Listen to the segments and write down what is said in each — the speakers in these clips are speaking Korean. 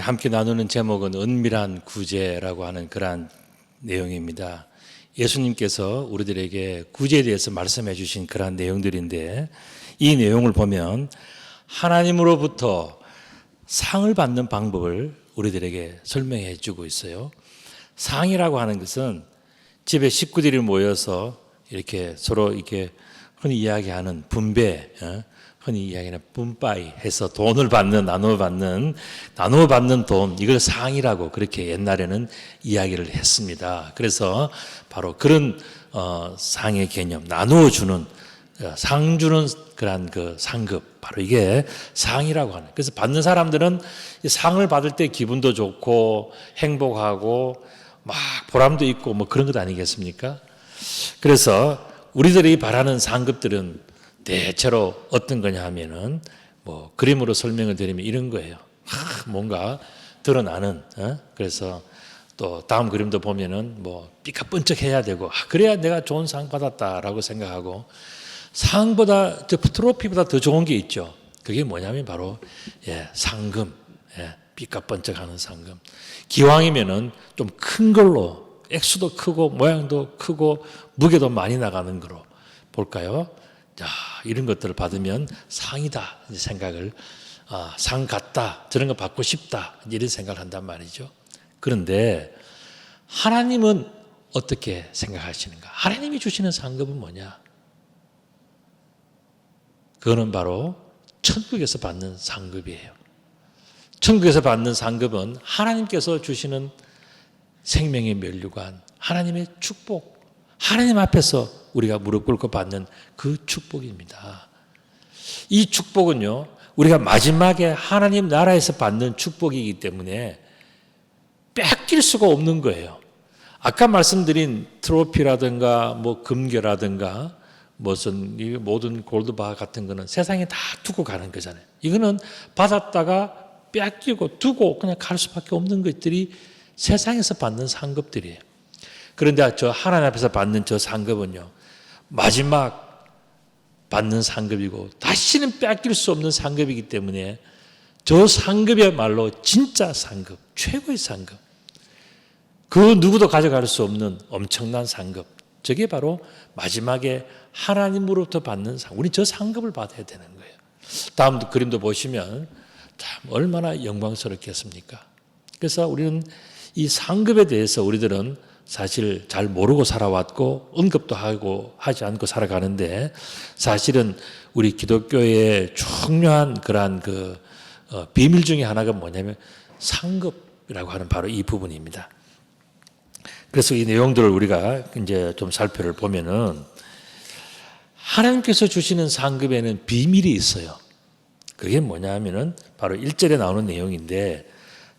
함께 나누는 제목은 은밀한 구제라고 하는 그러한 내용입니다. 예수님께서 우리들에게 구제에 대해서 말씀해 주신 그러한 내용들인데, 이 내용을 보면 하나님으로부터 상을 받는 방법을 우리들에게 설명해 주고 있어요. 상이라고 하는 것은 집에 식구들이 모여서 이렇게 서로 이렇게 흔히 이야기하는 분배, 흔히 이야기하는 분바이 해서 돈을 받는, 나누어 받는 돈, 이걸 상이라고 그렇게 옛날에는 이야기를 했습니다. 그래서 바로 그런 상의 개념, 나누어 주는, 상 주는 그러한 그 상급, 바로 이게 상이라고 하는. 그래서 받는 사람들은 이 상을 받을 때 기분도 좋고 행복하고 막 보람도 있고 뭐 그런 것 아니겠습니까? 그래서 우리들이 바라는 상급들은 대체로 어떤 거냐 하면은 뭐 그림으로 설명을 드리면 이런 거예요. 뭔가 드러나는, 그래서 또 다음 그림도 보면은 뭐 삐까뻔쩍해야 되고, 그래야 내가 좋은 상 받았다라고 생각하고, 상보다 트로피보다 더 좋은 게 있죠. 그게 뭐냐면 바로 상금, 삐까뻔쩍하는 상금. 기왕이면은 좀 큰 걸로, 액수도 크고 모양도 크고 무게도 많이 나가는 거로 볼까요? 자, 이런 것들을 받으면 상이다 생각을, 상 같다, 저런 거 받고 싶다 이런 생각을 한단 말이죠. 그런데 하나님은 어떻게 생각하시는가? 하나님이 주시는 상급은 뭐냐? 그거는 바로 천국에서 받는 상급이에요. 천국에서 받는 상급은 하나님께서 주시는 생명의 면류관, 하나님의 축복, 하나님 앞에서 우리가 무릎 꿇고 받는 그 축복입니다. 이 축복은요, 우리가 마지막에 하나님 나라에서 받는 축복이기 때문에 뺏길 수가 없는 거예요. 아까 말씀드린 트로피라든가 뭐 금괴라든가 무슨 모든 골드바 같은 거는 세상에 다 두고 가는 거잖아요. 이거는 받았다가 뺏기고 두고 그냥 갈 수밖에 없는 것들이 세상에서 받는 상급들이에요. 그런데 저 하나님 앞에서 받는 저 상급은요, 마지막 받는 상급이고 다시는 뺏길 수 없는 상급이기 때문에 저 상급이야말로 진짜 상급, 최고의 상급, 그 누구도 가져갈 수 없는 엄청난 상급, 저게 바로 마지막에 하나님으로부터 받는 상. 우리 저 상급을 받아야 되는 거예요. 다음 그림도 보시면 참 얼마나 영광스럽겠습니까? 그래서 우리는 이 상급에 대해서 우리들은 사실 잘 모르고 살아왔고 언급도 하고 하지 않고 살아가는데, 사실은 우리 기독교의 중요한 그러한 비밀 중에 하나가 뭐냐면 상급이라고 하는 바로 이 부분입니다. 그래서 이 내용들을 우리가 이제 좀 살펴를 보면은 하나님께서 주시는 상급에는 비밀이 있어요. 그게 뭐냐 하면은 바로 1절에 나오는 내용인데,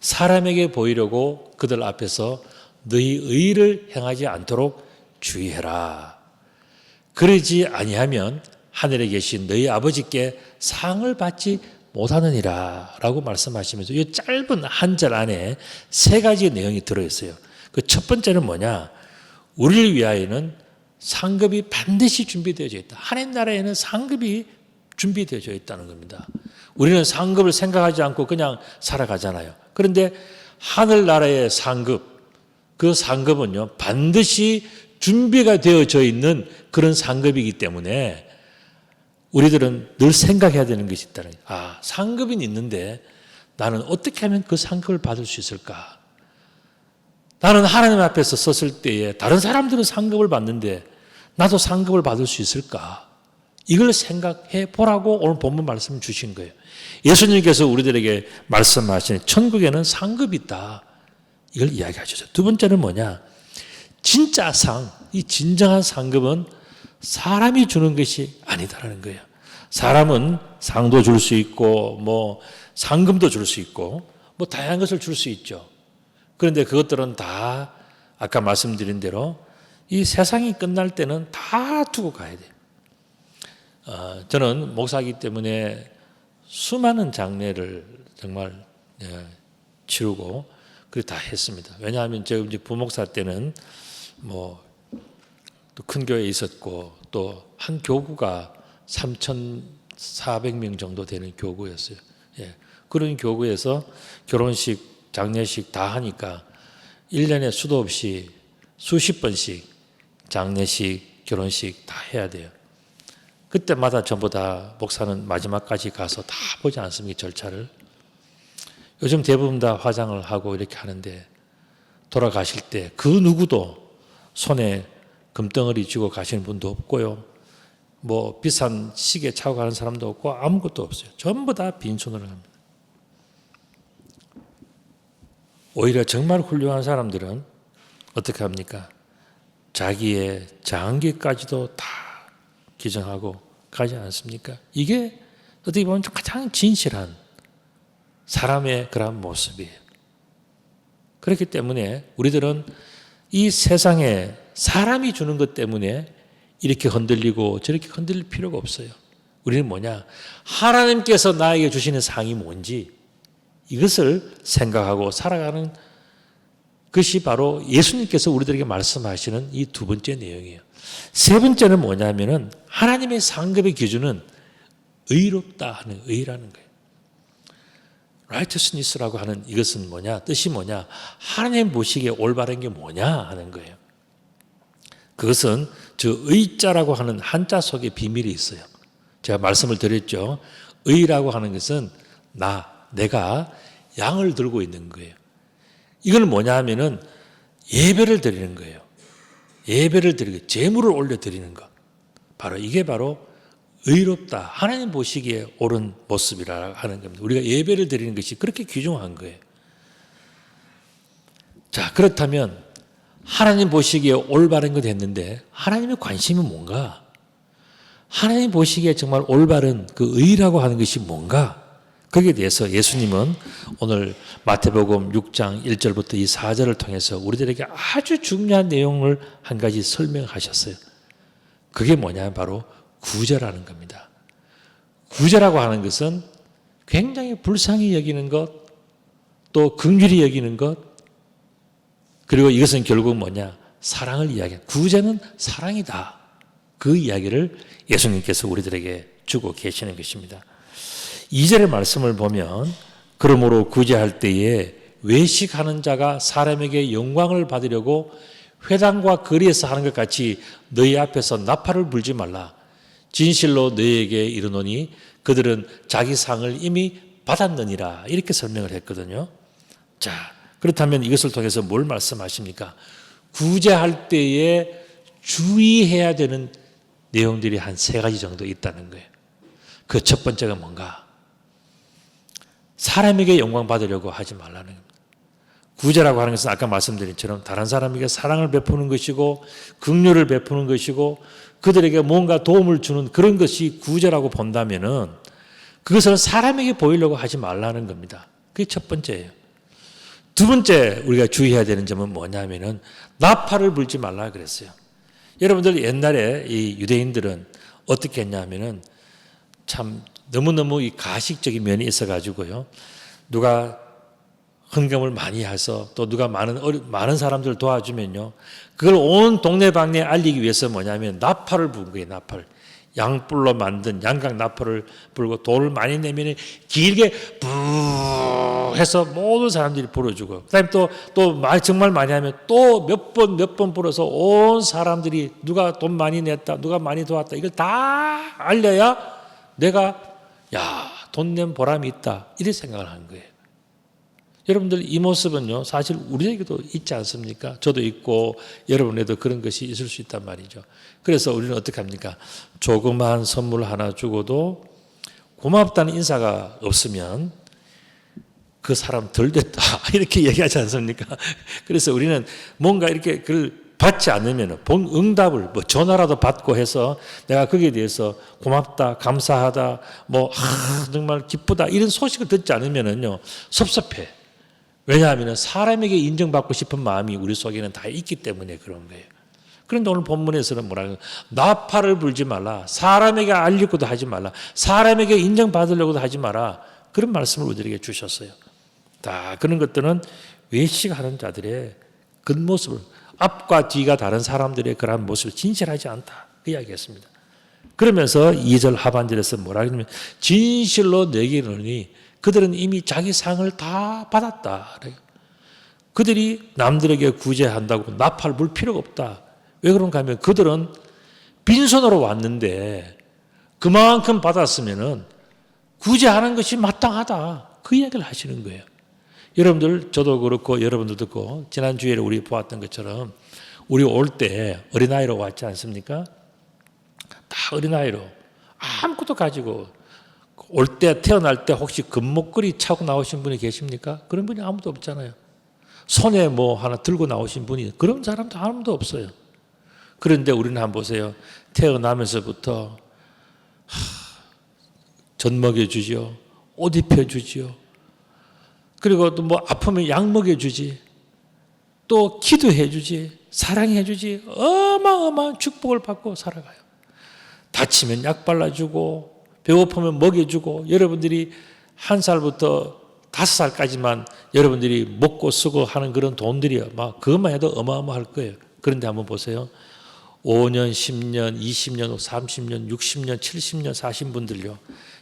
사람에게 보이려고 그들 앞에서 너희 의를 행하지 않도록 주의해라. 그러지 아니하면 하늘에 계신 너희 아버지께 상을 받지 못하느니라 라고 말씀하시면서 이 짧은 한 절 안에 세 가지 내용이 들어있어요. 그 첫 번째는 뭐냐? 우리를 위하여는 상급이 반드시 준비되어져 있다. 하나님 나라에는 상급이 준비되어져 있다는 겁니다. 우리는 상급을 생각하지 않고 그냥 살아가잖아요. 그런데 하늘나라의 상급, 그 상급은요, 반드시 준비가 되어져 있는 그런 상급이기 때문에 우리들은 늘 생각해야 되는 것이 있다는 거예요. 상급은 있는데 나는 어떻게 하면 그 상급을 받을 수 있을까? 나는 하나님 앞에서 섰을 때에 다른 사람들은 상급을 받는데 나도 상급을 받을 수 있을까? 이걸 생각해 보라고 오늘 본문 말씀 주신 거예요. 예수님께서 우리들에게 말씀하신 천국에는 상급이 있다, 이걸 이야기하셨어요. 두 번째는 뭐냐? 진짜 상, 이 진정한 상급은 사람이 주는 것이 아니다라는 거예요. 사람은 상도 줄 수 있고 뭐 상금도 줄 수 있고 뭐 다양한 것을 줄 수 있죠. 그런데 그것들은 다 아까 말씀드린 대로 이 세상이 끝날 때는 다 두고 가야 돼요. 저는 목사이기 때문에 수많은 장례를 정말 치르고 그렇게 다 했습니다. 왜냐하면 제가 이제 부목사 때는 뭐 또 큰 교회에 있었고 또 한 교구가 3,400명 정도 되는 교구였어요. 그런 교구에서 결혼식 장례식 다 하니까 1년에 수도 없이 수십 번씩 장례식, 결혼식 다 해야 돼요. 그때마다 전부 다 목사는 마지막까지 가서 다 보지 않습니까? 절차를. 요즘 대부분 다 화장을 하고 이렇게 하는데 돌아가실 때 그 누구도 손에 금덩어리 쥐고 가시는 분도 없고요. 뭐 비싼 시계 차고 가는 사람도 없고 아무것도 없어요. 전부 다 빈손으로 합니다. 오히려 정말 훌륭한 사람들은 어떻게 합니까? 자기의 장기까지도 다 기증하고 가지 않습니까? 이게 어떻게 보면 가장 진실한 사람의 그런 모습이에요. 그렇기 때문에 우리들은 이 세상에 사람이 주는 것 때문에 이렇게 흔들리고 저렇게 흔들릴 필요가 없어요. 우리는 뭐냐? 하나님께서 나에게 주시는 상이 뭔지 이것을 생각하고 살아가는 것이 바로 예수님께서 우리들에게 말씀하시는 이 두 번째 내용이에요. 세 번째는 뭐냐면은 하나님의 상급의 기준은 의롭다 하는 의라는 거예요. righteousness라고 하는 이것은 뭐냐? 뜻이 뭐냐? 하나님 보시기에 올바른 게 뭐냐 하는 거예요. 그것은 저 의자라고 하는 한자 속에 비밀이 있어요. 제가 말씀을 드렸죠. 의라고 하는 것은 내가 양을 들고 있는 거예요. 이건 뭐냐 하면은 예배를 드리는 거예요. 예배를 드리고 제물을 올려드리는 것. 이게 바로 의롭다. 하나님 보시기에 옳은 모습이라 하는 겁니다. 우리가 예배를 드리는 것이 그렇게 귀중한 거예요. 자, 그렇다면 하나님 보시기에 올바른 것 했는데 하나님의 관심이 뭔가? 하나님 보시기에 정말 올바른 그 의라고 하는 것이 뭔가? 거기에 대해서 예수님은 오늘 마태복음 6장 1절부터 이 4절을 통해서 우리들에게 아주 중요한 내용을 한 가지 설명하셨어요. 그게 뭐냐면 바로 구제라는 겁니다. 구제라고 하는 것은 굉장히 불쌍히 여기는 것, 또 긍휼히 여기는 것, 그리고 이것은 결국 뭐냐? 사랑을 이야기해요. 구제는 사랑이다. 그 이야기를 예수님께서 우리들에게 주고 계시는 것입니다. 2절의 말씀을 보면 그러므로 구제할 때에 외식하는 자가 사람에게 영광을 받으려고 회당과 거리에서 하는 것 같이 너희 앞에서 나팔을 불지 말라. 진실로 너희에게 이르노니 그들은 자기 상을 이미 받았느니라. 이렇게 설명을 했거든요. 자, 그렇다면 이것을 통해서 뭘 말씀하십니까? 구제할 때에 주의해야 되는 내용들이 한 3가지 정도 있다는 거예요. 그 첫 번째가 뭔가? 사람에게 영광 받으려고 하지 말라는 겁니다. 구제라고 하는 것은 아까 말씀드린 것처럼 다른 사람에게 사랑을 베푸는 것이고 긍휼을 베푸는 것이고 그들에게 뭔가 도움을 주는 그런 것이 구제라고 본다면은 그것을 사람에게 보이려고 하지 말라는 겁니다. 그게 첫 번째예요. 두 번째 우리가 주의해야 되는 점은 뭐냐면은 나팔을 불지 말라 그랬어요. 여러분들 옛날에 이 유대인들은 어떻게 했냐면은 참 너무너무 이 가식적인 면이 있어가지고요. 누가 헌금을 많이 해서 또 누가 많은 사람들을 도와주면요. 그걸 온 동네방네에 알리기 위해서 뭐냐면 나팔을 부는 거예요. 나팔. 양뿔로 만든 양각 나팔을 불고 돈을 많이 내면 길게 부 해서 모든 사람들이 불어주고 그다음에 또 정말 많이 하면 또 몇 번 불어서 온 사람들이 누가 돈 많이 냈다 누가 많이 도왔다 이걸 다 알려야 내가 돈 낸 보람이 있다 이렇게 생각을 하는 거예요. 여러분들 이 모습은요 사실 우리에게도 있지 않습니까? 저도 있고 여러분에도 그런 것이 있을 수 있단 말이죠. 그래서 우리는 어떻게 합니까? 조그마한 선물 하나 주고도 고맙다는 인사가 없으면 그 사람 덜 됐다 이렇게 얘기하지 않습니까? 그래서 우리는 뭔가 이렇게 그걸 받지 않으면 응답을 전화라도 받고 해서 내가 거기에 대해서 고맙다 감사하다 정말 기쁘다 이런 소식을 듣지 않으면요 섭섭해. 왜냐하면 사람에게 인정받고 싶은 마음이 우리 속에는 다 있기 때문에 그런 거예요. 그런데 오늘 본문에서는 뭐라고 나팔을 불지 말라. 사람에게 알리고도 하지 말라. 사람에게 인정받으려고도 하지 마라. 그런 말씀을 우리에게 주셨어요. 다 그런 것들은 외식하는 자들의 겉모습을 앞과 뒤가 다른 사람들의 그러한 모습을 진실하지 않다. 그 이야기했습니다. 그러면서 2절 하반절에서 뭐라 그러냐면 진실로 내게 이르노니 그들은 이미 자기 상을 다 받았다. 그들이 남들에게 구제한다고 나팔 불 필요가 없다. 왜 그런가 하면 그들은 빈손으로 왔는데 그만큼 받았으면은 구제하는 것이 마땅하다. 그 이야기를 하시는 거예요. 여러분들, 저도 그렇고 여러분들도 그렇고 지난주에 우리 보았던 것처럼 우리 올 때 어린아이로 왔지 않습니까? 다 어린아이로 아무것도 가지고 올 때 태어날 때 혹시 금목걸이 차고 나오신 분이 계십니까? 그런 분이 아무도 없잖아요. 손에 뭐 하나 들고 나오신 분이 그런 사람도 아무도 없어요. 그런데 우리는 한번 보세요. 태어나면서부터 젖 먹여주지요. 옷 입혀주지요. 그리고 또 뭐 아프면 약 먹여주지. 또 기도해주지. 사랑해주지. 어마어마한 축복을 받고 살아가요. 다치면 약 발라주고 배고프면 먹여주고 여러분들이 1살부터 5살까지만 여러분들이 먹고 쓰고 하는 그런 돈들이 막 그것만 해도 어마어마할 거예요. 그런데 한번 보세요. 5년, 10년, 20년, 30년, 60년, 70년 사신 분들요.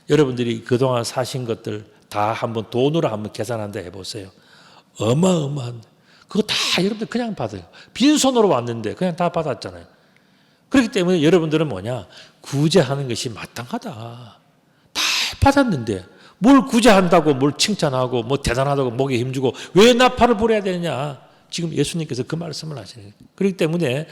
여러분들이 그동안 사신 것들 다 한번 돈으로 한번 계산한다 해보세요. 어마어마한 그거 다 여러분들 그냥 받아요. 빈손으로 왔는데 그냥 다 받았잖아요. 그렇기 때문에 여러분들은 뭐냐? 구제하는 것이 마땅하다. 다 받았는데 뭘 구제한다고 뭘 칭찬하고 뭐 대단하다고 목에 힘주고 왜 나팔을 불어야 되느냐? 지금 예수님께서 그 말씀을 하시는 거예요. 그렇기 때문에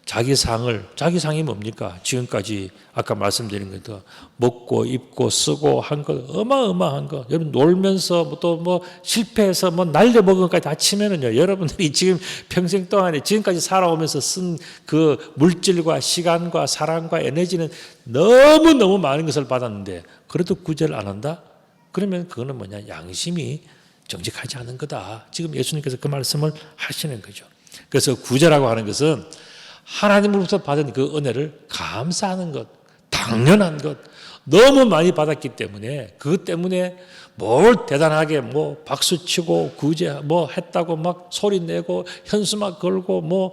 자기 상이 뭡니까? 지금까지 아까 말씀드린 것도 먹고 입고 쓰고 한 거 어마어마한 거. 여러분 놀면서 또 뭐 실패해서 뭐 날려먹은 것까지 다 치면은요. 여러분들이 지금 평생 동안에 지금까지 살아오면서 쓴 그 물질과 시간과 사랑과 에너지는 너무너무 많은 것을 받았는데 그래도 구제를 안 한다? 그러면 그거는 뭐냐? 양심이 정직하지 않은 거다. 지금 예수님께서 그 말씀을 하시는 거죠. 그래서 구제라고 하는 것은 하나님으로부터 받은 그 은혜를 감사하는 것, 당연한 것, 너무 많이 받았기 때문에 그것 때문에 뭘 대단하게 뭐 박수치고 구제 뭐 했다고 막 소리 내고 현수막 걸고 뭐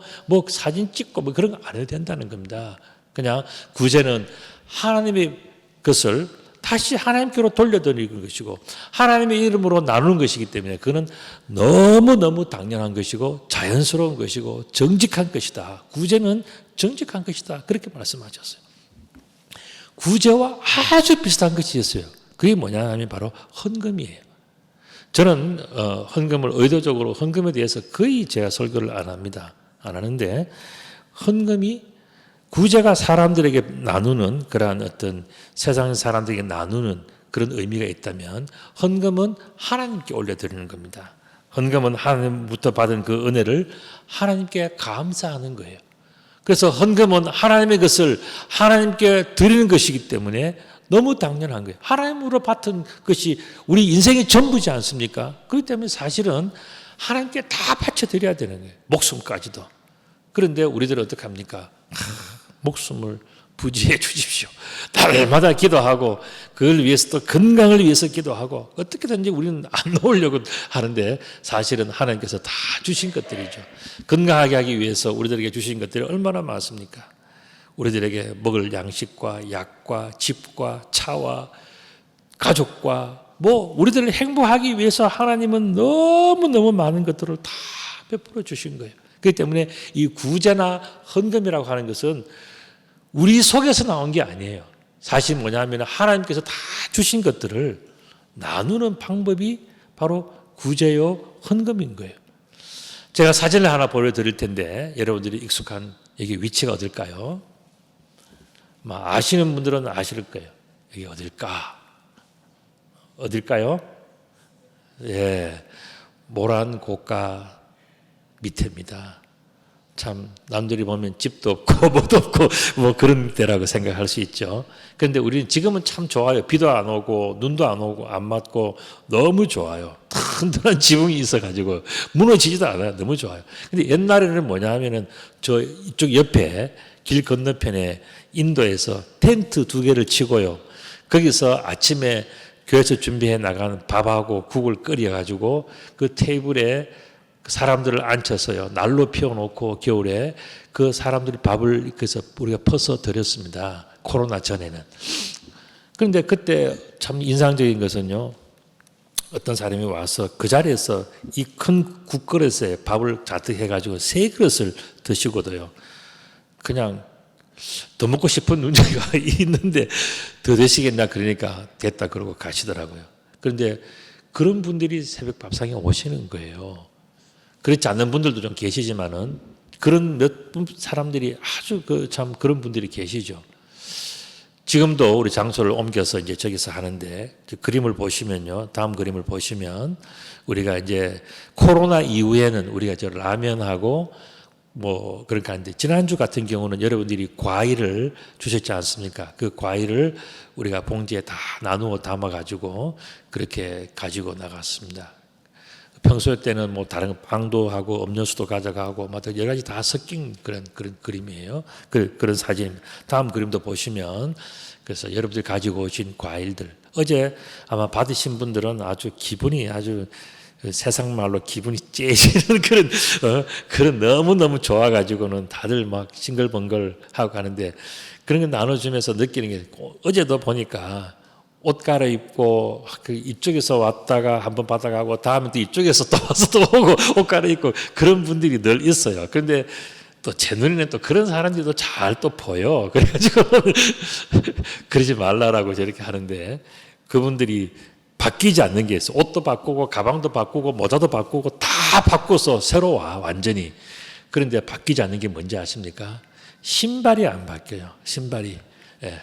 사진 찍고 뭐 그런 거 안 해도 된다는 겁니다. 그냥 구제는 하나님의 것을 다시 하나님께로 돌려드리는 것이고 하나님의 이름으로 나누는 것이기 때문에 그는 너무너무 당연한 것이고 자연스러운 것이고 정직한 것이다. 구제는 정직한 것이다. 그렇게 말씀하셨어요. 구제와 아주 비슷한 것이 있어요. 그게 뭐냐 하면 바로 헌금이에요. 저는 헌금을 의도적으로 헌금에 대해서 거의 제가 설교를 안 합니다. 안 하는데 헌금이 구제가 사람들에게 나누는 그러한 어떤 세상 사람들에게 나누는 그런 의미가 있다면 헌금은 하나님께 올려드리는 겁니다. 헌금은 하나님부터 받은 그 은혜를 하나님께 감사하는 거예요. 그래서 헌금은 하나님의 것을 하나님께 드리는 것이기 때문에 너무 당연한 거예요. 하나님으로 받은 것이 우리 인생의 전부지 않습니까? 그렇기 때문에 사실은 하나님께 다 바쳐드려야 되는 거예요. 목숨까지도. 그런데 우리들은 어떻게 합니까? 목숨을 부지해 주십시오. 날마다 기도하고 그걸 위해서 또 건강을 위해서 기도하고 어떻게든지 우리는 안 놓으려고 하는데 사실은 하나님께서 다 주신 것들이죠. 건강하게 하기 위해서 우리들에게 주신 것들이 얼마나 많습니까? 우리들에게 먹을 양식과 약과 집과 차와 가족과 뭐 우리들을 행복하기 위해서 하나님은 너무너무 많은 것들을 다 베풀어 주신 거예요. 그렇기 때문에 이 구제나 헌금이라고 하는 것은 우리 속에서 나온 게 아니에요. 사실 뭐냐면 하나님께서 다 주신 것들을 나누는 방법이 바로 구제요 헌금인 거예요. 제가 사진을 하나 보여드릴 텐데 여러분들이 익숙한 여기 위치가 어딜까요? 아시는 분들은 아실 거예요. 여기 어딜까? 어딜까요? 예, 모란 고가 밑에입니다. 참 남들이 보면 집도 없고 뭐도 없고 뭐 그런 데라고 생각할 수 있죠. 그런데 우리는 지금은 참 좋아요. 비도 안 오고 눈도 안 오고 안 맞고 너무 좋아요. 튼튼한 지붕이 있어가지고 무너지지도 않아요. 너무 좋아요. 근데 옛날에는 뭐냐 하면은 저 이쪽 옆에 길 건너편에 인도에서 텐트 2개를 치고요. 거기서 아침에 교회에서 준비해 나가는 밥하고 국을 끓여가지고 그 테이블에 사람들을 앉혀서요. 난로 피워놓고 겨울에 그 사람들이 밥을 그래서 우리가 퍼서 드렸습니다. 코로나 전에는. 그런데 그때 참 인상적인 것은요. 어떤 사람이 와서 그 자리에서 이 큰 국그릇에 밥을 가득 해가지고 3그릇을 드시고도요. 그냥 더 먹고 싶은 눈치가 있는데 더 드시겠나 그러니까 됐다 그러고 가시더라고요. 그런데 그런 분들이 새벽 밥상에 오시는 거예요. 그렇지 않는 분들도 좀 계시지만은 그런 몇 사람들이 아주 참 그런 분들이 계시죠. 지금도 우리 장소를 옮겨서 이제 저기서 하는데 그림을 보시면요. 다음 그림을 보시면 우리가 이제 코로나 이후에는 우리가 저 라면하고 뭐 그러니까 하는데 지난주 같은 경우는 여러분들이 과일을 주셨지 않습니까? 그 과일을 우리가 봉지에 다 나누어 담아 가지고 그렇게 가지고 나갔습니다. 평소 때는 뭐 다른 빵도 하고 음료수도 가져가고 뭐 여러 가지 다 섞인 그런 그림이에요. 그런 사진. 다음 그림도 보시면 그래서 여러분들이 가지고 오신 과일들. 어제 아마 받으신 분들은 아주 기분이 아주 세상 말로 기분이 째지는 그런 너무너무 좋아가지고는 다들 막 싱글벙글 하고 가는데 그런 거 나눠주면서 느끼는 게 어제도 보니까 옷 갈아입고 이쪽에서 왔다가 한번 받아가고 다음에 또 이쪽에서 또 와서 또 오고 옷 갈아입고 그런 분들이 늘 있어요. 그런데 또 제 눈에는 또 그런 사람들도 잘 또 보여. 그래가지고 그러지 말라라고 저렇게 하는데 그분들이 바뀌지 않는 게 있어요. 옷도 바꾸고 가방도 바꾸고 모자도 바꾸고 다 바꿔서 새로 와 완전히. 그런데 바뀌지 않는 게 뭔지 아십니까? 신발이 안 바뀌어요. 신발이. 예.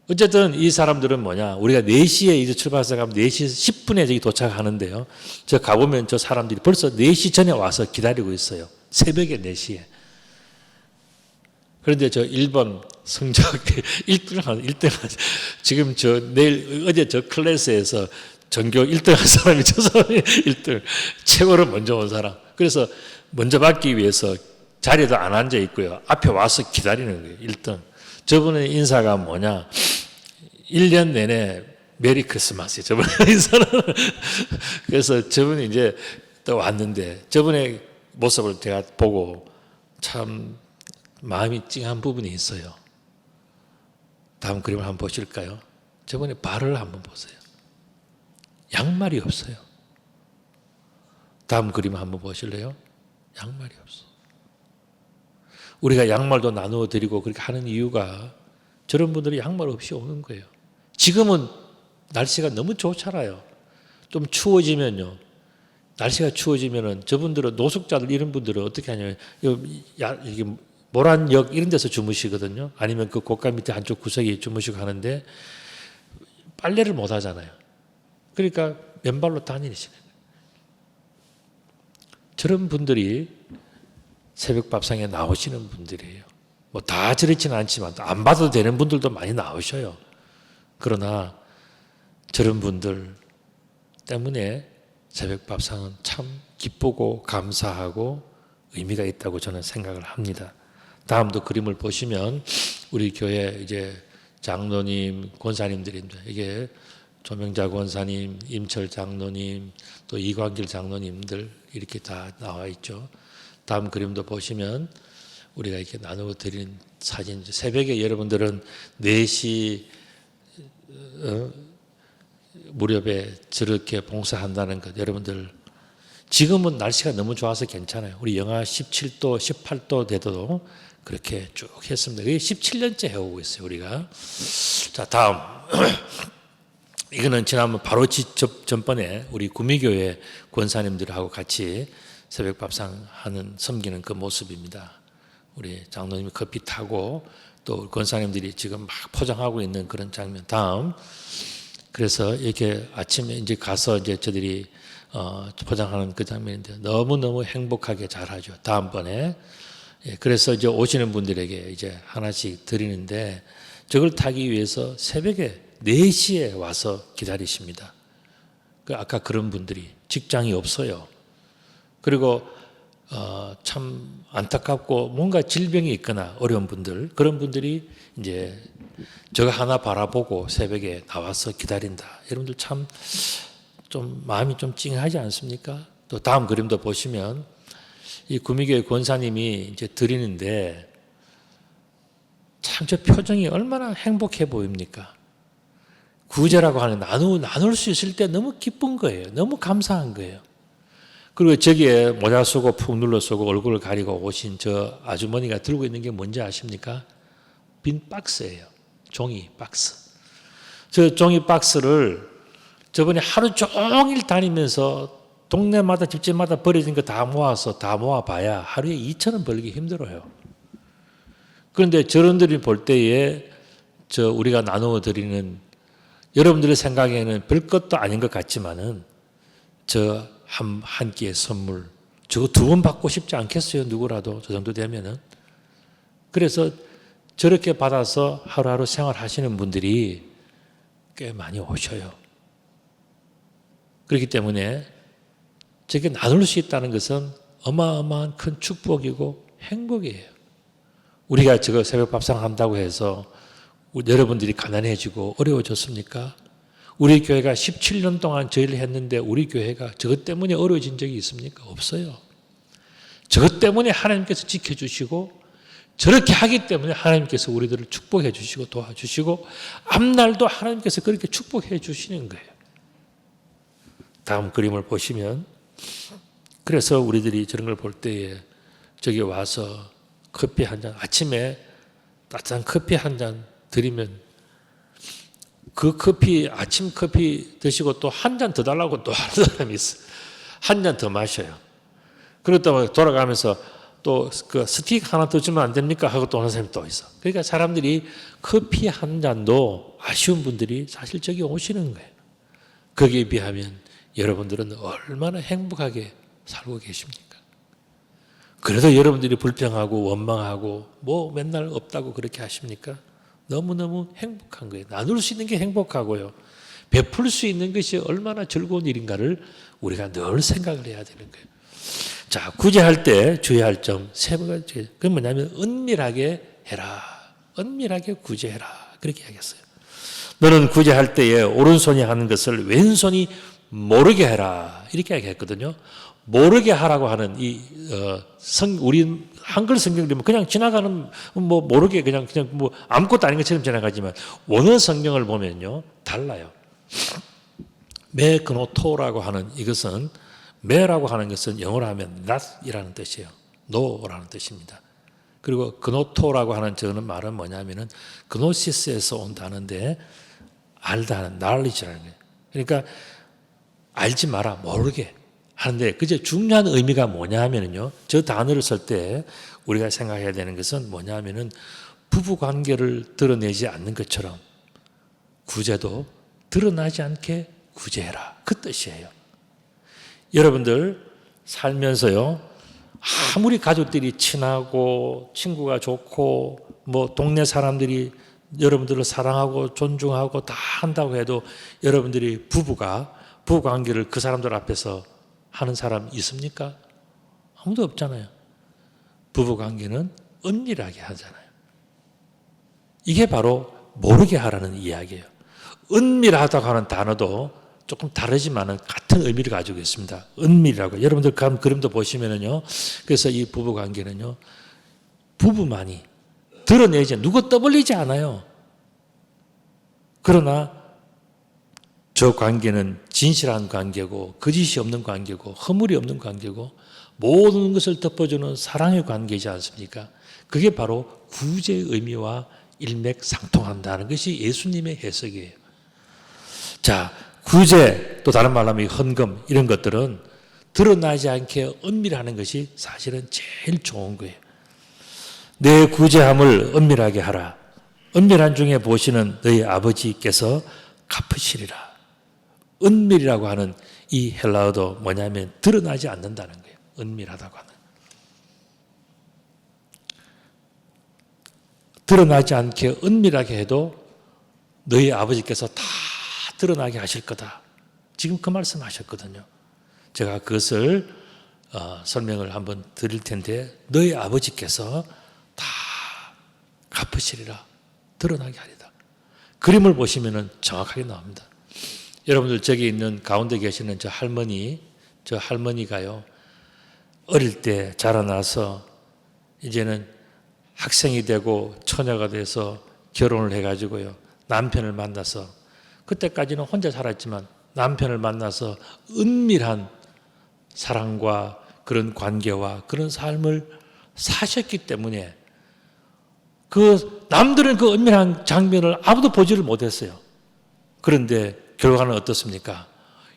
어쨌든 이 사람들은 뭐냐? 우리가 4시에 이제 출발해서 가면 4시 10분에 저기 도착하는데요. 저 가보면 저 사람들이 벌써 4시 전에 와서 기다리고 있어요. 새벽에 4시에. 그런데 저 1번 성적 1등 지금 내일 어제 저 클래스에서 전교 1등 한 사람이 저 사람이 1등 최고로 먼저 온 사람. 그래서 먼저 받기 위해서 자리에도 안 앉아 있고요. 앞에 와서 기다리는 거예요. 1등. 저분의 인사가 뭐냐? 1년 내내 메리 크리스마스예요. 저분의 인사는. 그래서 저분이 이제 또 왔는데 저분의 모습을 제가 보고 참 마음이 찡한 부분이 있어요. 다음 그림을 한번 보실까요? 저번에 발을 한번 보세요. 양말이 없어요. 다음 그림을 한번 보실래요? 양말이 없어. 우리가 양말도 나누어 드리고 그렇게 하는 이유가 저런 분들이 양말 없이 오는 거예요. 지금은 날씨가 너무 좋잖아요. 좀 추워지면요. 날씨가 추워지면은 저분들은 노숙자들 이런 분들은 어떻게 하냐면 이게 모란역 이런 데서 주무시거든요. 아니면 그 고가 밑에 한쪽 구석에 주무시고 하는데 빨래를 못 하잖아요. 그러니까 맨발로 다니시는 거예요. 저런 분들이 새벽 밥상에 나오시는 분들이에요. 뭐 다 저렇지는 않지만 안 받아도 되는 분들도 많이 나오셔요. 그러나 저런 분들 때문에 새벽 밥상은 참 기쁘고 감사하고 의미가 있다고 저는 생각을 합니다. 다음도 그림을 보시면 우리 교회 이제 장로님, 권사님들인데 이게 조명자 권사님, 임철 장로님, 또 이광길 장로님들 이렇게 다 나와 있죠. 다음 그림도 보시면 우리가 이렇게 나누어 드린 사진. 새벽에 여러분들은 4시 무렵에 저렇게 봉사한다는 것 여러분들 지금은 날씨가 너무 좋아서 괜찮아요. 우리 영하 17도, 18도 돼도 그렇게 쭉 했습니다. 그게 17년째 해오고 있어요, 우리가. 자, 다음. 이거는 지난번 바로 전번에 우리 구미교회 권사님들하고 같이 새벽 밥상 하는 섬기는 그 모습입니다. 우리 장로님이 커피 타고 또 권사님들이 지금 막 포장하고 있는 그런 장면. 다음. 그래서 이렇게 아침에 이제 가서 이제 저들이 포장하는 그 장면인데 너무너무 행복하게 잘하죠. 다음번에. 예, 그래서 이제 오시는 분들에게 이제 하나씩 드리는데 저걸 타기 위해서 새벽에 4시에 와서 기다리십니다. 그 아까 그런 분들이 직장이 없어요. 그리고 참 안타깝고 뭔가 질병이 있거나 어려운 분들 그런 분들이 이제 저거 하나 바라보고 새벽에 나와서 기다린다. 여러분들 참 좀 마음이 좀 찡하지 않습니까? 또 다음 그림도 보시면 이 구미교회 권사님이 이제 드리는데 참 저 표정이 얼마나 행복해 보입니까? 구제라고 하는 나눌 수 있을 때 너무 기쁜 거예요. 너무 감사한 거예요. 그리고 저기에 모자 쓰고 푹 눌러 쓰고 얼굴을 가리고 오신 저 아주머니가 들고 있는 게 뭔지 아십니까? 빈 박스예요. 종이 박스. 저 종이 박스를 저번에 하루 종일 다니면서 동네마다 집집마다 버려진 거 다 모아서 다 모아봐야 하루에 2,000원 벌기 힘들어요. 그런데 저런들이 볼 때에 우리가 나누어 드리는 여러분들의 생각에는 별것도 아닌 것 같지만은 한 끼의 선물 저거 2번 받고 싶지 않겠어요? 누구라도 저 정도 되면은. 그래서 저렇게 받아서 하루하루 생활하시는 분들이 꽤 많이 오셔요. 그렇기 때문에 저게 나눌 수 있다는 것은 어마어마한 큰 축복이고 행복이에요. 우리가 저거 새벽 밥상 한다고 해서 여러분들이 가난해지고 어려워졌습니까? 우리 교회가 17년 동안 저희를 했는데 우리 교회가 저것 때문에 어려워진 적이 있습니까? 없어요. 저것 때문에 하나님께서 지켜주시고 저렇게 하기 때문에 하나님께서 우리들을 축복해 주시고 도와주시고 앞날도 하나님께서 그렇게 축복해 주시는 거예요. 다음 그림을 보시면 그래서 우리들이 저런 걸 볼 때에 저기 와서 커피 한 잔, 아침에 따뜻한 커피 한 잔 드리면 그 커피, 아침 커피 드시고 또 한 잔 더 달라고 또 하는 사람이 있어요. 한 잔 더 마셔요. 그러다가 돌아가면서 또 그 스틱 하나 더 주면 안 됩니까? 하고 또 하는 사람이 또 있어. 그러니까 사람들이 커피 한 잔도 아쉬운 분들이 사실 저기 오시는 거예요. 거기에 비하면 여러분들은 얼마나 행복하게 살고 계십니까? 그래도 여러분들이 불평하고 원망하고 뭐 맨날 없다고 그렇게 하십니까? 너무너무 행복한 거예요. 나눌 수 있는 게 행복하고요. 베풀 수 있는 것이 얼마나 즐거운 일인가를 우리가 늘 생각을 해야 되는 거예요. 자, 구제할 때 주의할 점 3가지. 그건 뭐냐면 은밀하게 해라. 은밀하게 구제해라. 그렇게 이야기했어요. 너는 구제할 때에 오른손이 하는 것을 왼손이 모르게 해라. 이렇게 이야기했거든요. 모르게 하라고 하는 우리 한글 성경이면 그냥 지나가는 뭐 모르게 그냥 뭐 아무것도 아닌 것처럼 지나가지만 원어 성경을 보면요 달라요. 메그노토라고 하는 이것은 메라고 하는 것은 영어로 하면 not이라는 뜻이에요. no라는 뜻입니다. 그리고 그노토라고 하는 저는 말은 뭐냐면은 그노시스에서 온 단어인데 알다는 knowledge라는 거예요. 그러니까 알지 마라 모르게 하는데 그제 중요한 의미가 뭐냐 하면은요. 저 단어를 쓸 때 우리가 생각해야 되는 것은 뭐냐 하면은 부부 관계를 드러내지 않는 것처럼 구제도 드러나지 않게 구제해라. 그 뜻이에요. 여러분들 살면서요. 아무리 가족들이 친하고 친구가 좋고 뭐 동네 사람들이 여러분들을 사랑하고 존중하고 다 한다고 해도 여러분들이 부부 관계를 그 사람들 앞에서 하는 사람 있습니까? 아무도 없잖아요. 부부 관계는 은밀하게 하잖아요. 이게 바로 모르게 하라는 이야기예요. 은밀하다고 하는 단어도 조금 다르지만은 같은 의미를 가지고 있습니다. 은밀이라고. 여러분들 그림도 보시면은요. 그래서 이 부부 관계는요. 부부만이 드러내지 누구 떠벌리지 않아요. 그러나 저 관계는 진실한 관계고 거짓이 없는 관계고 허물이 없는 관계고 모든 것을 덮어주는 사랑의 관계이지 않습니까? 그게 바로 구제의 의미와 일맥상통한다는 것이 예수님의 해석이에요. 자, 구제 또 다른 말로 하면 헌금 이런 것들은 드러나지 않게 은밀하는 것이 사실은 제일 좋은 거예요. 내 구제함을 은밀하게 하라. 은밀한 중에 보시는 너희 아버지께서 갚으시리라. 은밀이라고 하는 이 헬라어도 뭐냐면 드러나지 않는다는 거예요. 은밀하다고 하는. 드러나지 않게 은밀하게 해도 너희 아버지께서 다 드러나게 하실 거다. 지금 그 말씀 하셨거든요. 제가 그것을 설명을 한번 드릴 텐데 너희 아버지께서 다 갚으시리라. 드러나게 하리다. 그림을 보시면 정확하게 나옵니다. 여러분들 저기 있는 가운데 계시는 저 할머니가요. 어릴 때 자라나서 이제는 학생이 되고 처녀가 돼서 결혼을 해가지고요. 남편을 만나서 그때까지는 혼자 살았지만 남편을 만나서 은밀한 사랑과 그런 관계와 그런 삶을 사셨기 때문에 그 남들은 그 은밀한 장면을 아무도 보지를 못했어요. 그런데 결과는 어떻습니까?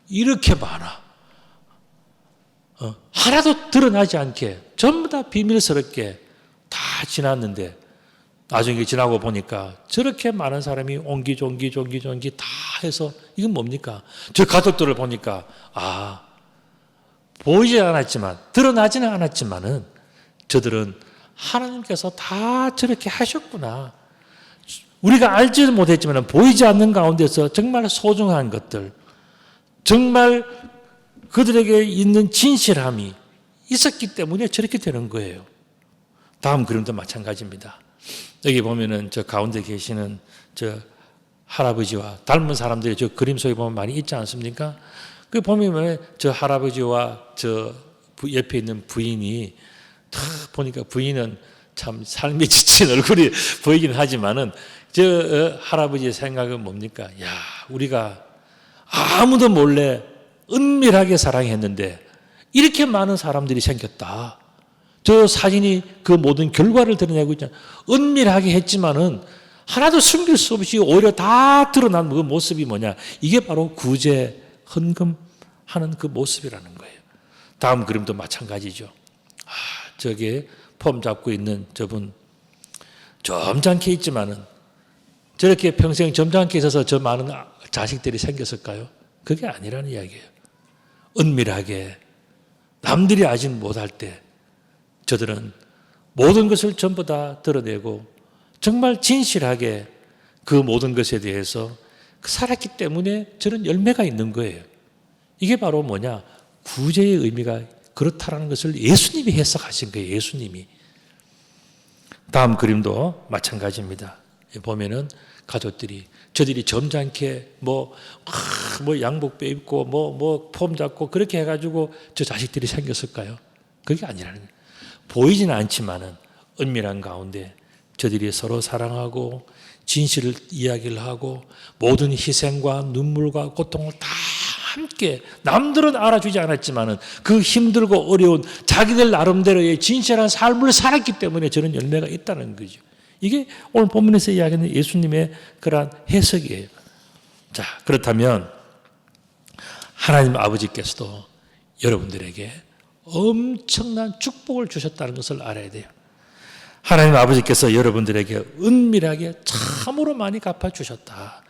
이렇게 많아. 하나도 드러나지 않게 전부 다 비밀스럽게 다 지났는데 나중에 지나고 보니까 저렇게 많은 사람이 옹기종기 다 해서 이건 뭡니까? 저 가족들을 보니까 보이지 않았지만 드러나지는 않았지만은 저들은 하나님께서 다 저렇게 하셨구나. 우리가 알지는 못했지만 보이지 않는 가운데서 정말 소중한 것들, 정말 그들에게 있는 진실함이 있었기 때문에 저렇게 되는 거예요. 다음 그림도 마찬가지입니다. 여기 보면은 저 가운데 계시는 저 할아버지와 닮은 사람들이 저 그림 속에 보면 많이 있지 않습니까? 그 보면 저 할아버지와 저 옆에 있는 부인이 탁 보니까 부인은 참 삶이 지친 얼굴이 보이긴 하지만은 저 할아버지의 생각은 뭡니까? 야, 우리가 아무도 몰래 은밀하게 사랑했는데 이렇게 많은 사람들이 생겼다. 저 사진이 그 모든 결과를 드러내고 있잖아요. 은밀하게 했지만은 하나도 숨길 수 없이 오히려 다 드러난 그 모습이 뭐냐? 이게 바로 구제, 헌금하는 그 모습이라는 거예요. 다음 그림도 마찬가지죠. 저게 폼 잡고 있는 저분 점잖게 있지만은 저렇게 평생 점잖게 있어서 저 많은 자식들이 생겼을까요? 그게 아니라는 이야기예요. 은밀하게 남들이 아직 못할 때 저들은 모든 것을 전부 다 드러내고 정말 진실하게 그 모든 것에 대해서 살았기 때문에 저런 열매가 있는 거예요. 이게 바로 뭐냐? 구제의 의미가 그렇다라는 것을 예수님이 해석하신 거예요. 예수님이. 다음 그림도 마찬가지입니다. 보면은 가족들이 저들이 점잖게 뭐 양복 입고 폼 잡고 그렇게 해가지고 저 자식들이 생겼을까요? 그게 아니라는 거예요. 보이지는 않지만은 은밀한 가운데 저들이 서로 사랑하고 진실을 이야기를 하고 모든 희생과 눈물과 고통을 다 함께 남들은 알아주지 않았지만은 그 힘들고 어려운 자기들 나름대로의 진실한 삶을 살았기 때문에 저런 열매가 있다는 거죠. 이게 오늘 본문에서 이야기하는 예수님의 그러한 해석이에요. 자, 그렇다면 하나님 아버지께서도 여러분들에게 엄청난 축복을 주셨다는 것을 알아야 돼요. 하나님 아버지께서 여러분들에게 은밀하게 참으로 많이 갚아주셨다.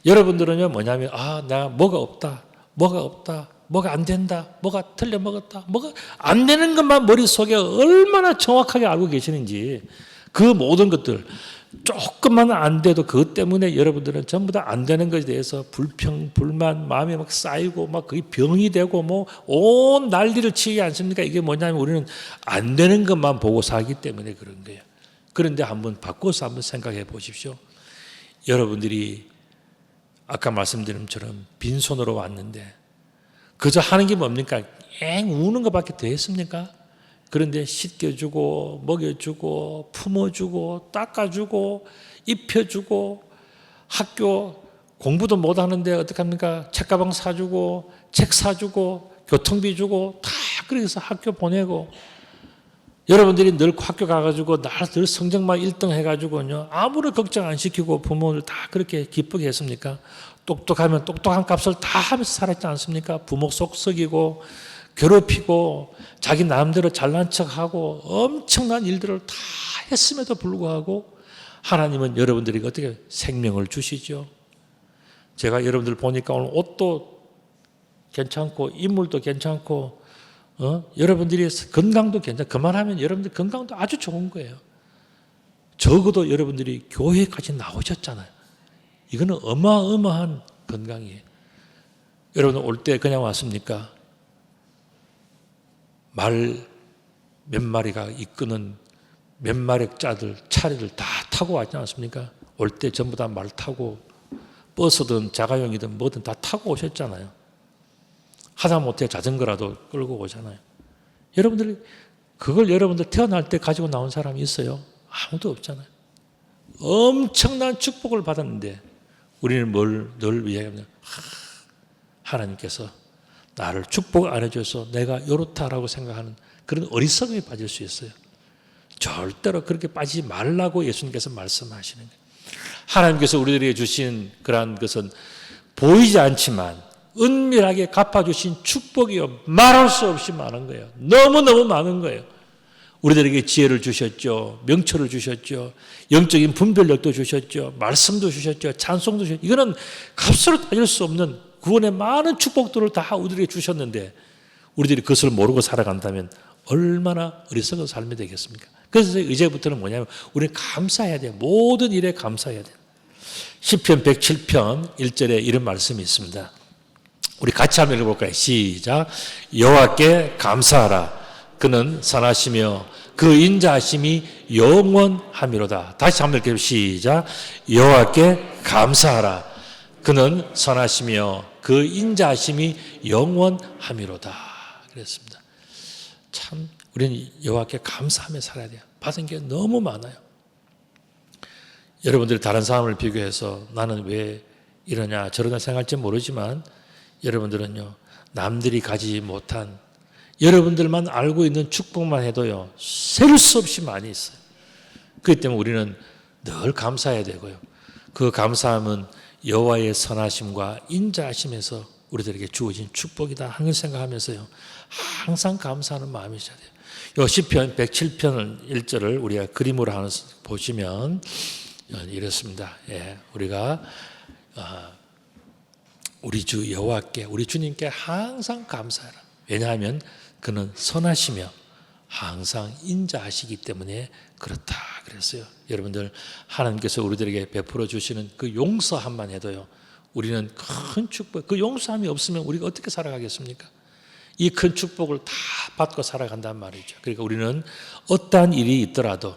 여러분들은요 뭐냐면 나 뭐가 없다. 뭐가 안 된다. 뭐가 틀려먹었다. 뭐가 안 되는 것만 머릿속에 얼마나 정확하게 알고 계시는지 그 모든 것들 조금만 안 돼도 그것 때문에 여러분들은 전부 다 안 되는 것에 대해서 불평, 불만, 마음이 막 쌓이고 막 그게 병이 되고 뭐 온 난리를 치지 않습니까? 이게 뭐냐면 우리는 안 되는 것만 보고 살기 때문에 그런 거예요. 그런데 한번 바꿔서 한번 생각해 보십시오. 여러분들이 아까 말씀드린 것처럼 빈손으로 왔는데 그저 하는 게 뭡니까? 우는 것밖에 더 했습니까? 그런데 씻겨주고 먹여주고 품어주고 닦아주고 입혀주고 학교 공부도 못하는데 어떡합니까? 책가방 사주고 책 사주고 교통비 주고 다 그렇게 해서 학교 보내고 여러분들이 늘 학교 가가지고 늘 성적만 1등 해가지고요 아무런 걱정 안 시키고 부모를 다 그렇게 기쁘게 했습니까? 똑똑하면 똑똑한 값을 다 하면서 살았지 않습니까? 부모 속 썩이고 괴롭히고 자기 나름대로 잘난 척하고 엄청난 일들을 다 했음에도 불구하고 하나님은 여러분들에게 어떻게 생명을 주시죠? 제가 여러분들 보니까 오늘 옷도 괜찮고 인물도 괜찮고 여러분들이 건강도 괜찮고 그만하면 여러분들 건강도 아주 좋은 거예요. 적어도 여러분들이 교회까지 나오셨잖아요. 이거는 어마어마한 건강이에요. 여러분 올 때 그냥 왔습니까? 말 몇 마리가 이끄는 몇 마리 차례를 다 타고 왔지 않습니까? 올 때 전부 다 말 타고 버스든 자가용이든 뭐든 다 타고 오셨잖아요. 하다못해 자전거라도 끌고 오잖아요. 여러분들이 그걸 여러분들 태어날 때 가지고 나온 사람이 있어요? 아무도 없잖아요. 엄청난 축복을 받았는데 우리는 뭘 늘 이야기하면 하나님께서 나를 축복 안 해줘서 내가 요렇다라고 생각하는 그런 어리석음에 빠질 수 있어요. 절대로 그렇게 빠지지 말라고 예수님께서 말씀하시는 거예요. 하나님께서 우리들에게 주신 그러한 것은 보이지 않지만 은밀하게 갚아주신 축복이요, 말할 수 없이 많은 거예요. 너무너무 많은 거예요. 우리들에게 지혜를 주셨죠. 명철을 주셨죠. 영적인 분별력도 주셨죠. 말씀도 주셨죠. 찬송도 주셨죠. 이거는 값으로 따질 수 없는 구원의 많은 축복들을 다 우리에게 주셨는데 우리들이 그것을 모르고 살아간다면 얼마나 어리석은 삶이 되겠습니까? 그래서 이제부터는 뭐냐면 우리는 감사해야 돼요. 모든 일에 감사해야 돼요. 시편 107편 1절에 이런 말씀이 있습니다. 우리 같이 한번 읽어볼까요? 시작. 여호와께 감사하라. 그는 선하시며 그 인자하심이 영원함이로다. 다시 한번 읽어볼까요? 시작. 여호와께 감사하라. 그는 선하시며 그 인자하심이 영원함이로다. 그랬습니다. 참 우리는 여호와께 감사하며 살아야 돼요. 받은 게 너무 많아요. 여러분들이 다른 사람을 비교해서 나는 왜 이러냐 저러냐 생각할지 모르지만 여러분들은요, 남들이 가지지 못한 여러분들만 알고 있는 축복만 해도요, 셀 수 없이 많이 있어요. 그렇기 때문에 우리는 늘 감사해야 되고요. 그 감사함은 여호와의 선하심과 인자하심에서 우리들에게 주어진 축복이다 하는 생각하면서요, 항상 감사하는 마음이 있어야 돼요. 요 시편 107편 1절을 우리가 그림으로 하나 보시면 이렇습니다. 예, 우리가 우리 주 여호와께, 우리 주님께 항상 감사하라. 왜냐하면 그는 선하시며 항상 인자하시기 때문에 그렇다 그랬어요. 여러분들, 하나님께서 우리들에게 베풀어 주시는 그 용서함만 해도요, 우리는 큰 축복, 그 용서함이 없으면 우리가 어떻게 살아가겠습니까? 이 큰 축복을 다 받고 살아간단 말이죠. 그러니까 우리는 어떠한 일이 있더라도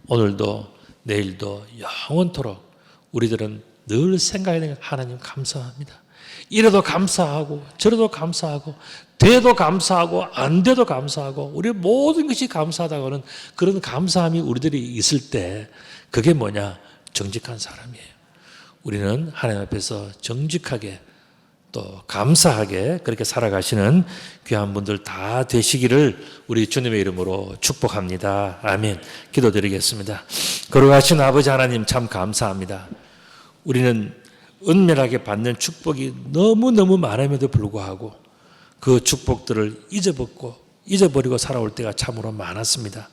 오늘도 내일도 영원토록 우리들은 늘 생각해야 되는 하나님 감사합니다. 이래도 감사하고 저래도 감사하고 돼도 감사하고 안 돼도 감사하고 우리 모든 것이 감사하다고는 그런 감사함이 우리들이 있을 때 그게 뭐냐? 정직한 사람이에요. 우리는 하나님 앞에서 정직하게 또 감사하게 그렇게 살아가시는 귀한 분들 다 되시기를 우리 주님의 이름으로 축복합니다. 아멘. 기도드리겠습니다. 거룩하신 아버지 하나님, 참 감사합니다. 우리는 은밀하게 받는 축복이 너무너무 많음에도 불구하고 그 축복들을 잊어버리고 살아올 때가 참으로 많았습니다.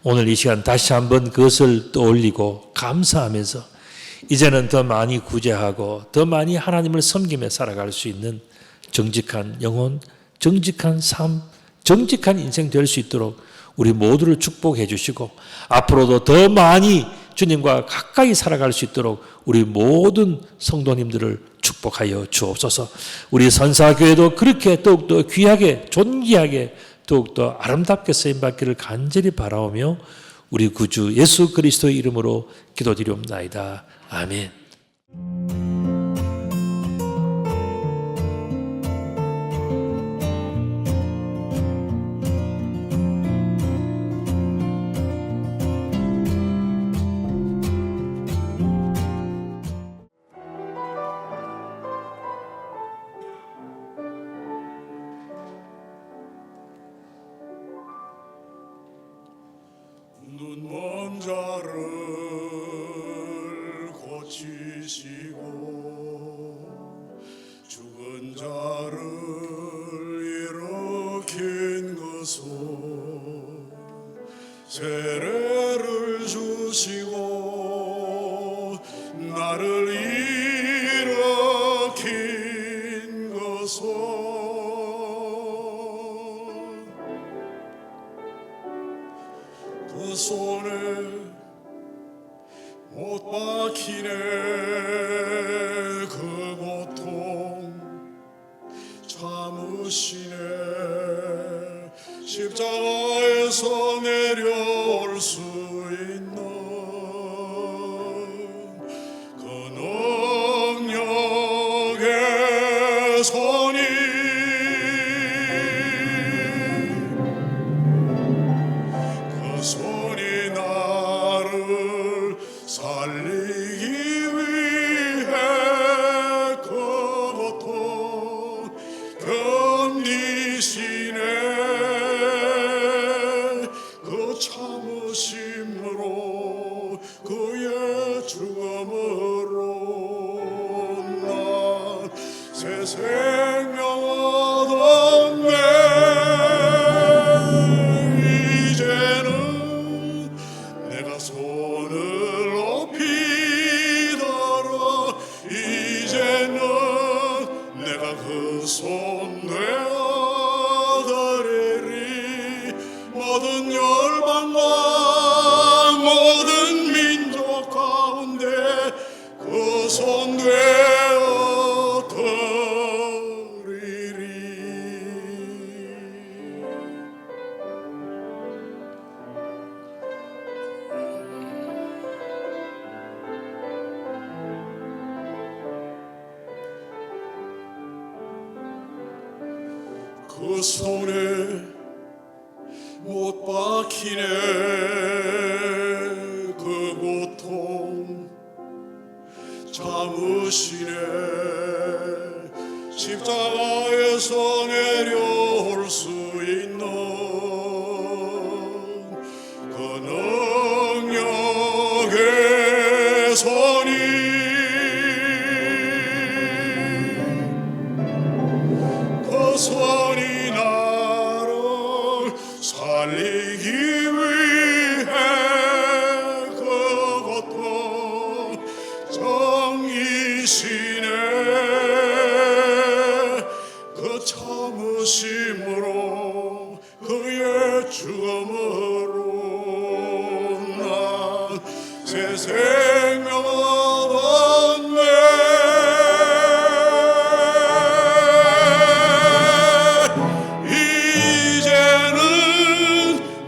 오늘 이 시간 다시 한번 그것을 떠올리고 감사하면서 이제는 더 많이 구제하고 더 많이 하나님을 섬기며 살아갈 수 있는 정직한 영혼, 정직한 삶, 정직한 인생 될 수 있도록 우리 모두를 축복해 주시고 앞으로도 더 많이 주님과 가까이 살아갈 수 있도록 우리 모든 성도님들을 축복하여 주옵소서. 우리 선사교회도 그렇게 더욱더 귀하게 존귀하게 더욱더 아름답게 쓰임받기를 간절히 바라오며 우리 구주 예수 그리스도의 이름으로 기도드리옵나이다. 아멘. 눈먼 자를 고치시고 죽은 자를 일으킨 것은 세례를 주시고 나를 일으킨 것은 그 손에 못 박히네 그 고통 참으시네 십자가에서 내려올 수 있는 그 능력의 손이 그 손이 나를 살리기 위해 그 참으심으로 그의 죽음으로 난 새 생명 얻었네. 이제는 내가 손을 높이더라. 이제는 내가 그 손 되어드리리. 모든 열방과 모든 민족 가운데 그 손 되어드리리. 그 손에 못 박히네. 그 고통 참으시네. 십자가에서 내려올 수 있는 그 능력의 손이 그 손이 나를 살리기 위해 그 고통 정이시네. 그 참으심으로 그의 죽음으로 난 새 생명 얻었네.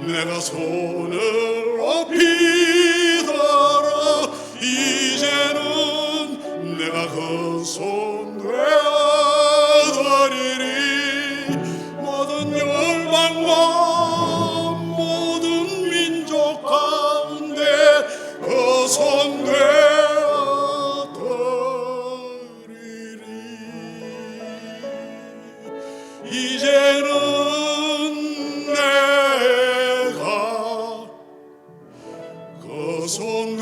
내가 손을 높이더라. 이제는 내가 그 손 되어드리리. 모든 열방과 모든 민족 가운데 그 손 되어드리리. 이제는 그 손